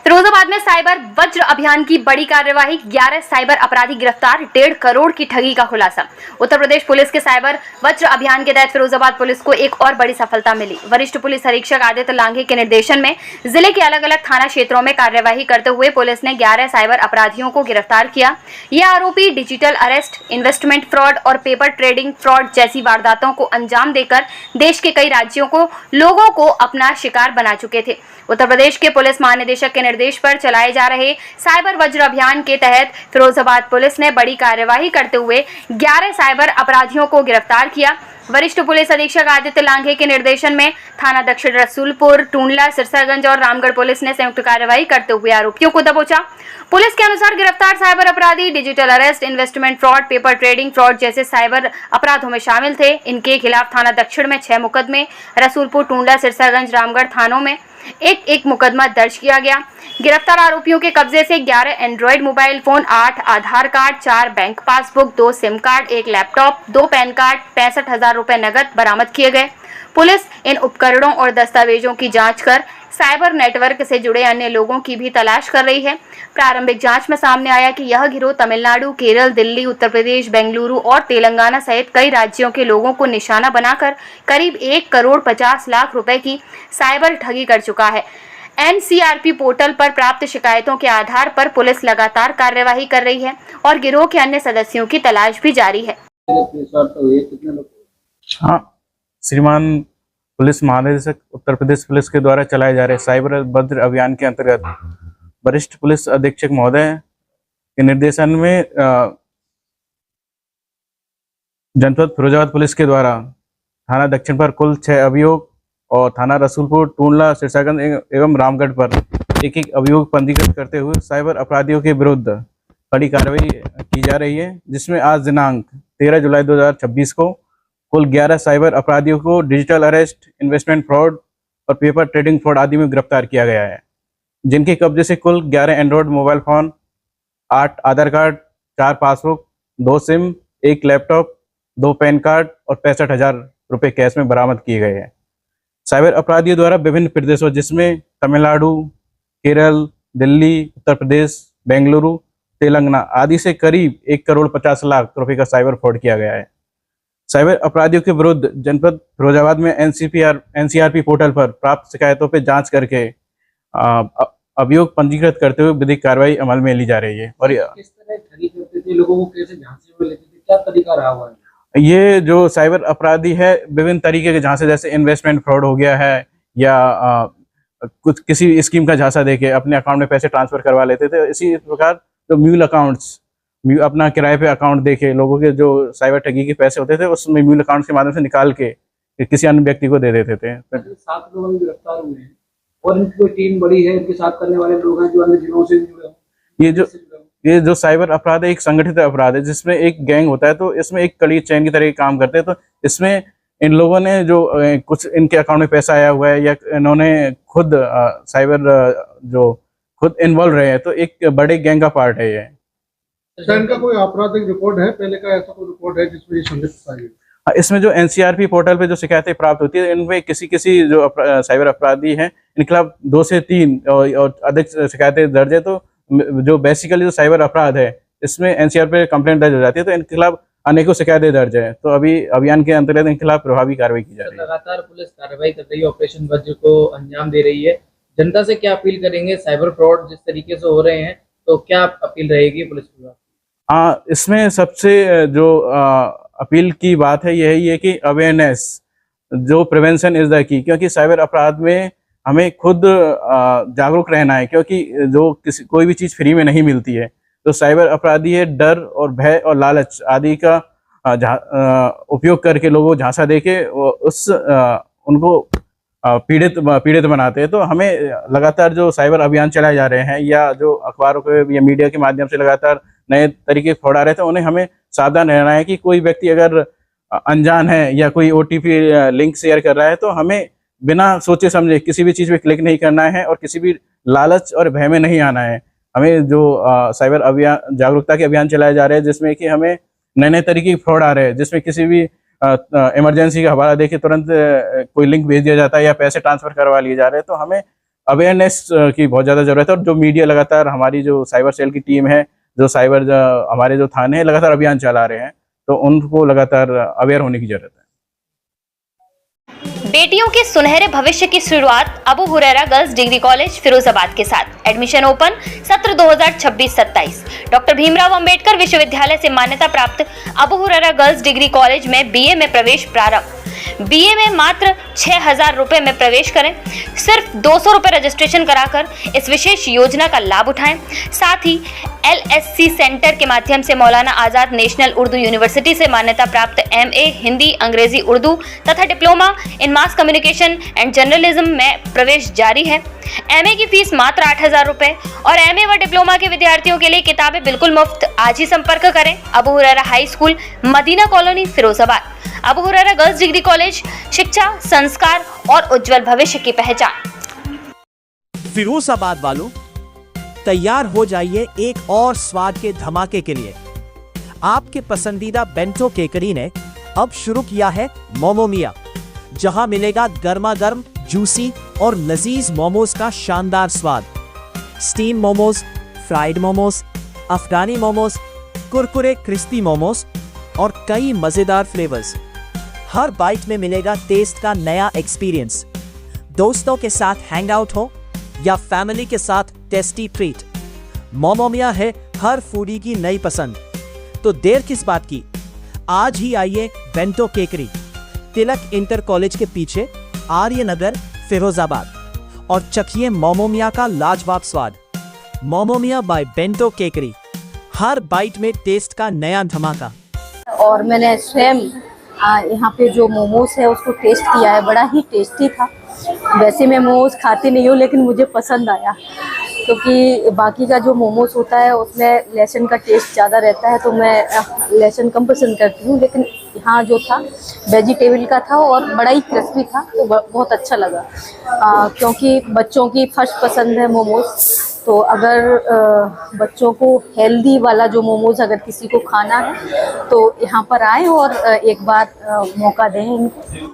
फिरोजाबाद में साइबर वज्र अभियान की बड़ी कार्यवाही, 11 साइबर अपराधी गिरफ्तार, 1.5 करोड़ की ठगी का खुलासा। उत्तर प्रदेश पुलिस के साइबर वज्र अभियान के तहत फिरोजाबाद पुलिस को एक और बड़ी सफलता मिली। वरिष्ठ पुलिस अधीक्षक आदित्य लांघे के निर्देशन में जिले के अलग अलग थाना क्षेत्रों में कार्यवाही करते हुए पुलिस ने 11 साइबर अपराधियों को गिरफ्तार किया। ये आरोपी डिजिटल अरेस्ट, इन्वेस्टमेंट फ्रॉड और पेपर ट्रेडिंग फ्रॉड जैसी वारदातों को अंजाम देकर देश के कई राज्यों को लोगों को अपना शिकार बना चुके थे। उत्तर प्रदेश के पुलिस महानिदेशक के निर्देश पर चलाए जा रहे साइबर वज्र अभियान के तहत फिरोजाबाद पुलिस ने बड़ी कार्यवाही करते हुए 11 साइबर अपराधियों को गिरफ्तार किया। वरिष्ठ पुलिस अधीक्षक आदित्य लांघे के निर्देशन में थाना दक्षिण रसूलपुर, टूंडला, सिरसागंज और रामगढ़ पुलिस ने संयुक्त कार्रवाई करते हुए आरोपियों को दबोचा। पुलिस के अनुसार गिरफ्तार साइबर अपराधी digital arrest, investment fraud, paper trading fraud जैसे साइबर अपराधों में शामिल थे। इनके खिलाफ थाना दक्षिण में 6 मुकदमे, रसूलपुर, टूंडला, सिरसागंज, रामगढ़ थानों में एक मुकदमा दर्ज किया गया। गिरफ्तार आरोपियों के कब्जे से 11 Android mobile phone, 8 Aadhaar card, 4 bank passbook, 2 SIM card, 1 laptop, 2 PAN card, 65,000 रुपए नकद बरामद किए गए। पुलिस इन उपकरणों और दस्तावेजों की जांच कर साइबर नेटवर्क से जुड़े अन्य लोगों की भी तलाश कर रही है। प्रारंभिक जांच में सामने आया कि यह गिरोह तमिलनाडु, केरल, दिल्ली, उत्तर प्रदेश, बेंगलुरु और तेलंगाना सहित कई राज्यों के लोगों को निशाना बनाकर करीब 1 करोड़ 50 लाख रुपए की साइबर ठगी कर चुका है। एनसीआरपी पोर्टल पर प्राप्त शिकायतों के आधार पर पुलिस लगातार कार्यवाही कर रही है और गिरोह के अन्य सदस्यों की तलाश भी जारी है। हाँ, श्रीमान पुलिस महानिदेशक उत्तर प्रदेश पुलिस के द्वारा चलाए जा रहे साइबर वज्र अभियान के अंतर्गत वरिष्ठ पुलिस अधीक्षक महोदय के निर्देशन में जनपद फिरोजाबाद पुलिस के द्वारा थाना दक्षिण पर कुल 6 अभियोग और थाना रसूलपुर, टूंडला, सिरसागंज एवं रामगढ़ पर एक अभियोग पंजीकृत करते हुए साइबर अपराधियों के विरुद्ध बड़ी कार्रवाई की जा रही है, जिसमें आज दिनांक 13 जुलाई 2026 को कुल 11 साइबर अपराधियों को डिजिटल अरेस्ट, इन्वेस्टमेंट फ्रॉड और पेपर ट्रेडिंग फ्रॉड आदि में गिरफ्तार किया गया है, जिनके कब्जे से कुल 11 Android mobile phone, 8 Aadhaar card, 4 passbook, 2 SIM, 1 laptop, 2 PAN card और 65,000 रुपये कैश में बरामद किए गए हैं। साइबर अपराधियों द्वारा विभिन्न प्रदेशों जिसमें तमिलनाडु, केरल, दिल्ली, उत्तर प्रदेश, बेंगलुरु, तेलंगाना आदि से करीब 1 करोड़ 50 लाख रुपये का साइबर फ्रॉड किया गया है। साइबर अपराधियों के विरुद्ध जनपद फिरोजाबाद में एनसीआरपी पोर्टल पर प्राप्त शिकायतों पर जांच करके अभियोग पंजीकृत करते हुए विधिक कार्रवाई अमल में ली जा रही है। और किस तरह ठगी करते थे, लोगों को कैसे झांसे में लेते थे, क्या तरीका रहा हुआ है? ये जो साइबर अपराधी है विभिन्न तरीके के झांसे, जैसे इन्वेस्टमेंट फ्रॉड हो गया है या कुछ किसी स्कीम का झांसा देके अपने अकाउंट में पैसे ट्रांसफर करवा लेते थे। इसी प्रकार जो म्यूल अकाउंट्स, अपना किराए पे अकाउंट देके लोगों के जो साइबर ठगी के पैसे होते थे उसमें म्यूल अकाउंट के माध्यम से निकाल के किसी अन्य व्यक्ति को दे देते थे। 7 लोग अभी गिरफ्तार हुए हैं और इनकी कोई टीम बड़ी है, इनके साथ करने वाले लोग हैं जो अन्य जिलों से जुड़े हैं। ये जो साइबर अपराध है एक संगठित अपराध है, जिसमें एक गैंग होता है, तो इसमें एक कड़ी चेन की तरह काम करते हैं। तो इसमें इन लोगों ने जो कुछ इनके अकाउंट में पैसा आया हुआ है या इन्होंने खुद खुद इन्वॉल्व रहे हैं, तो एक बड़े गैंग का पार्ट है ये। इनका कोई आपराधिक रिकॉर्ड है पहले का, ऐसा कोई रिकॉर्ड है जिसमें ये संलिप्त है? इसमें जो एनसीआरपी पोर्टल पे जो शिकायतें प्राप्त होती है, इनमें किसी जो साइबर अपराधी हैं इनके खिलाफ 2 से 3 और अधिक शिकायतें दर्ज है। तो जो बेसिकली जो साइबर अपराध है इसमें एनसीआरपी पे कंप्लेंट दर्ज हो जाती है, तो इनके खिलाफ अनेकों शिकायतें दर्ज है। तो अभी अभियान के अंतर्गत इनके खिलाफ प्रभावी कार्रवाई की जा रही है। लगातार पुलिस कार्रवाई कर रही है, ऑपरेशन वज्र को अंजाम दे रही है। जनता से क्या अपील करेंगे? साइबर फ्रॉड जिस तरीके से हो रहे हैं तो क्या अपील रहेगी पुलिस की? हाँ, इसमें सबसे जो अपील की बात है यही है कि अवेयरनेस, जो प्रिवेंशन इज द की, क्योंकि साइबर अपराध में हमें खुद जागरूक रहना है, क्योंकि जो कोई भी चीज़ फ्री में नहीं मिलती है। तो साइबर अपराधी है डर और भय और लालच आदि का उपयोग करके लोगों को झांसा देके उनको पीड़ित बनाते हैं। तो हमें लगातार जो साइबर अभियान चलाए जा रहे हैं या जो अखबारों के या मीडिया के माध्यम से लगातार नए तरीके फ्रॉड आ रहे थे, उन्हें हमें सावधान रहना है कि कोई व्यक्ति अगर अनजान है या कोई ओटीपी लिंक शेयर कर रहा है तो हमें बिना सोचे समझे किसी भी चीज़ पे क्लिक नहीं करना है और किसी भी लालच और भय में नहीं आना है। हमें जो साइबर अभियान जागरूकता के अभियान चलाए जा रहे हैं, जिसमें कि हमें नए तरीके के फ्रॉड आ रहे हैं, जिसमें किसी भी इमरजेंसी का हवाला देके तुरंत कोई लिंक भेज दिया जाता है या पैसे ट्रांसफर करवा लिए जा रहे हैं। तो हमें अवेयरनेस की बहुत ज़्यादा ज़रूरत है, और जो मीडिया लगातार, हमारी जो साइबर सेल की टीम है, जो साइबर हमारे जो थाने हैं, लगातार अभियान चला रहे हैं, तो उनको लगातार अवेयर होने की ज़रूरत है। बेटियों के सुनहरे भविष्य की शुरुआत Abu Huraira girls degree college Firozabad के साथ। एडमिशन ओपन सत्र 2026-27। डॉक्टर भीमराव अंबेडकर विश्वविद्यालय से मान्यता प्राप्त Abu Huraira girls degree college में बीए में प्रवेश प्रारंभ। बीए में मात्र 6,000 रुपए में प्रवेश करें। सिर्फ 200 रुपए रजिस्ट्रेशन कराकर इस विशेष योजना का लाभ उठाएं। साथ ही LSC सेंटर के माध्यम से मौलाना आजाद नेशनल उर्दू यूनिवर्सिटी से मान्यता प्राप्त MA हिंदी, अंग्रेजी, उर्दू तथा diploma in mass communication and journalism में प्रवेश जारी है। MA की फीस मात्र 8,000 रुपए और MA व डिप्लोमा के विद्यार्थियों के लिए किताबें बिल्कुल मुफ्त। आज ही संपर्क करें Abu Huraira high school, Madina colony, Firozabad. Abu Huraira girls degree college, शिक्षा, संस्कार और उज्जवल भविष्य की पहचान। फिरोजाबाद वालों, तैयार हो जाइए एक और स्वाद के धमाके के लिए। आपके पसंदीदा बेंटो केकरी ने अब शुरू किया है मोमो मिया, जहां मिलेगा गर्मा गर्म, जूसी और लजीज मोमोज का शानदार स्वाद। स्टीम मोमोज, फ्राइड मोमोज, अफगानी मोमोज, कुरकुरे क्रिस्पी मोमोज और कई मजेदार फ्लेवर्स। हर बाइट में मिलेगा टेस्ट का नया एक्सपीरियंस। दोस्तों के साथ हैंग आउट हो या फैमिली के साथ टेस्टी ट्रीट, मोमो मिया है हर फूडी की नई पसंद। तो देर किस बात की, आज ही आइए बेंटो केकरी, तिलक इंटर कॉलेज के पीछे, आर्य नगर, फिरोजाबाद, और चखिए मोमो मिया का लाजवाब स्वाद। मोमो मिया बाय बेंटो केकरी, हर बाइट में टेस्ट का नया धमाका। और मैंने स्वयं यहाँ पे जो मोमोज है उसको टेस्ट किया है, बड़ा ही टेस्टी था। वैसे मैं मोमोज खाती नहीं हूँ, लेकिन मुझे पसंद आया, क्योंकि बाकी का जो मोमोज होता है उसमें लहसुन का टेस्ट ज़्यादा रहता है, तो मैं लहसुन कम पसंद करती हूँ। लेकिन यहाँ जो था वेजिटेबल का था और बड़ा ही क्रिस्पी था, तो बहुत अच्छा लगा। क्योंकि बच्चों की फर्स्ट पसंद है मोमोज, तो अगर बच्चों को हेल्दी वाला जो मोमोज अगर किसी को खाना है तो यहाँ पर आए और एक बार मौका दें इनको।